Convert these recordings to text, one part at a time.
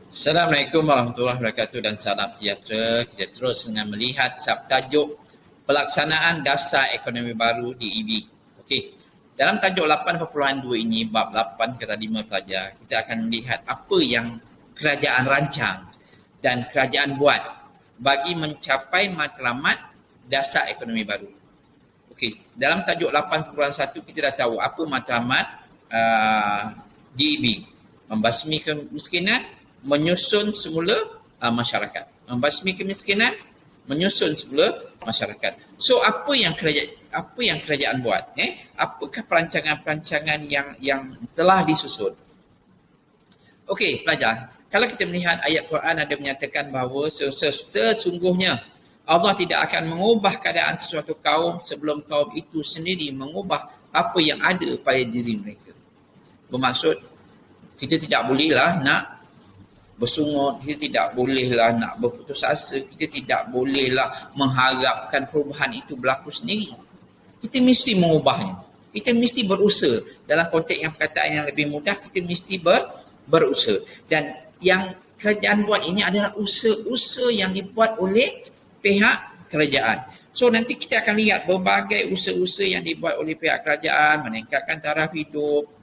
Assalamualaikum warahmatullahi wabarakatuh dan salam sejahtera. Kita terus dengan melihat subtajuk pelaksanaan dasar ekonomi baru di EB. Okey. Dalam tajuk 8.2 ini, bab 8 kata 5 pelajar, kita akan melihat apa yang kerajaan rancang dan kerajaan buat bagi mencapai matlamat dasar ekonomi baru. Okey, dalam tajuk 8.1 kita dah tahu apa matlamat DEB. Membasmi kemiskinan, menyusun semula masyarakat. Membasmi kemiskinan, menyusun semula masyarakat. So apa yang kerajaan buat? Apakah perancangan-perancangan yang telah disusun? Okey, pelajar. Kalau kita melihat ayat Quran ada menyatakan bahawa sesungguhnya Allah tidak akan mengubah keadaan sesuatu kaum sebelum kaum itu sendiri mengubah apa yang ada pada diri mereka. Bermaksud, kita tidak bolehlah nak bersungut, kita tidak bolehlah nak berputus asa, kita tidak bolehlah mengharapkan perubahan itu berlaku sendiri. Kita mesti mengubahnya. Kita mesti berusaha. Dalam konteks yang perkataan yang lebih mudah, kita mesti berusaha. Dan yang kerajaan buat ini adalah usaha-usaha yang dibuat oleh pihak kerajaan. So nanti kita akan lihat berbagai usaha-usaha yang dibuat oleh pihak kerajaan, meningkatkan taraf hidup,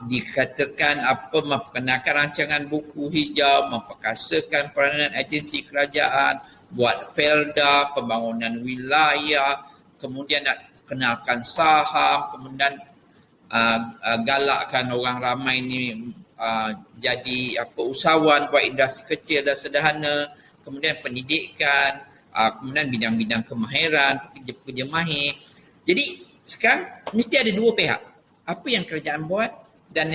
dikatakan memperkenalkan rancangan buku hijau, memperkasakan peranan agensi kerajaan, buat felda, pembangunan wilayah, kemudian nak kenalkan saham, kemudian galakkan orang ramai ni jadi usahawan, buat industri kecil dan sederhana, kemudian pendidikan, kemudian bidang-bidang kemahiran, pekerja-pekerja mahir. Jadi sekarang mesti ada dua pihak. Apa yang kerajaan buat, dan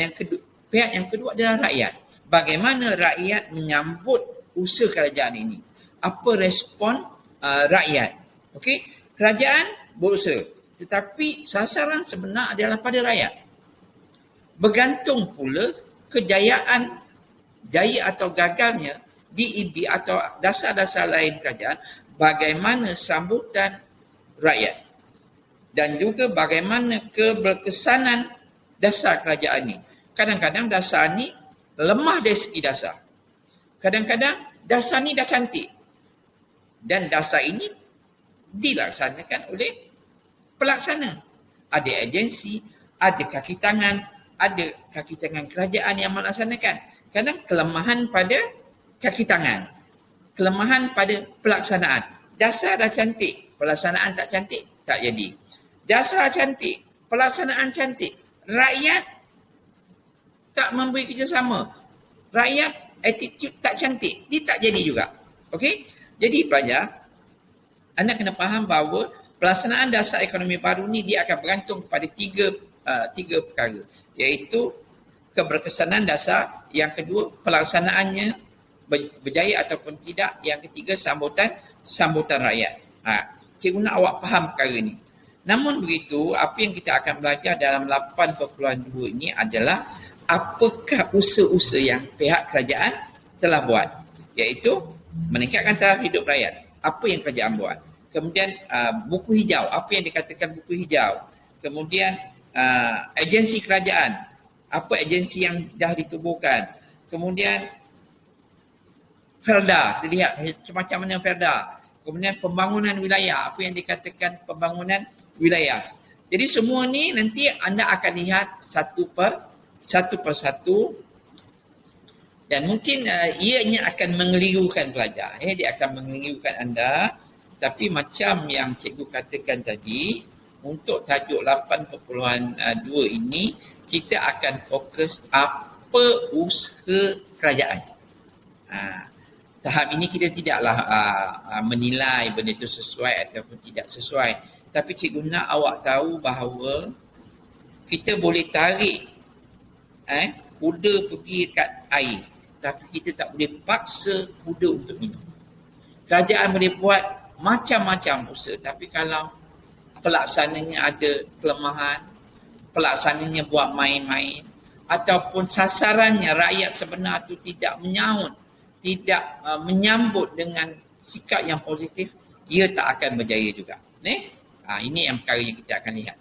pihak yang kedua adalah rakyat. Bagaimana rakyat menyambut usaha kerajaan ini? Apa respon rakyat? Okey, kerajaan berusaha, tetapi sasaran sebenar adalah pada rakyat. Bergantung pula kejayaan, jaya atau gagalnya DEB atau dasar-dasar lain kerajaan, bagaimana sambutan rakyat. Dan juga bagaimana keberkesanan dasar kerajaan ini. Kadang-kadang dasar ni lemah dari segi dasar. Kadang-kadang dasar ni dah cantik. Dan dasar ini dilaksanakan oleh pelaksana. Ada agensi, ada kaki tangan kerajaan yang melaksanakan. Kadang kelemahan pada kaki tangan. Kelemahan pada pelaksanaan. Dasar dah cantik, pelaksanaan tak cantik, tak jadi. Dasar cantik, pelaksanaan cantik, rakyat tak memberi kerjasama, rakyat attitude tak cantik, dia tak jadi juga. Okey? Jadi pelajar, anda kena faham bahawa pelaksanaan dasar ekonomi baru ni dia akan bergantung kepada tiga perkara, iaitu keberkesanan dasar, yang kedua pelaksanaannya berjaya ataupun tidak, yang ketiga sambutan rakyat. Cikgu nak awak faham perkara ni. Namun begitu, apa yang kita akan belajar dalam 8.2 ini adalah apakah usaha-usaha yang pihak kerajaan telah buat, iaitu meningkatkan taraf hidup rakyat. Apa yang kerajaan buat? Kemudian buku hijau, apa yang dikatakan buku hijau? Kemudian agensi kerajaan, apa agensi yang dah ditubuhkan? Kemudian felda, dilihat macam mana felda. Kemudian pembangunan wilayah, apa yang dikatakan pembangunan wilayah. Jadi semua ni nanti anda akan lihat satu persatu, dan mungkin ianya akan mengelirukan pelajar. Dia akan mengelirukan anda. Tapi macam yang cikgu katakan tadi, untuk tajuk 8.2 ini, kita akan fokus apa usaha kerajaan. Tahap ini kita tidaklah menilai benda itu sesuai ataupun tidak sesuai. Tapi cikgu nak awak tahu bahawa kita boleh tarik kuda pergi kat air, tapi kita tak boleh paksa kuda untuk minum. Kerajaan boleh buat macam-macam usaha, tapi kalau pelaksananya ada kelemahan, pelaksananya buat main-main, ataupun sasarannya rakyat sebenar itu tidak menyambut dengan sikap yang positif, ia tak akan berjaya juga. Ini yang perkara yang kita akan lihat.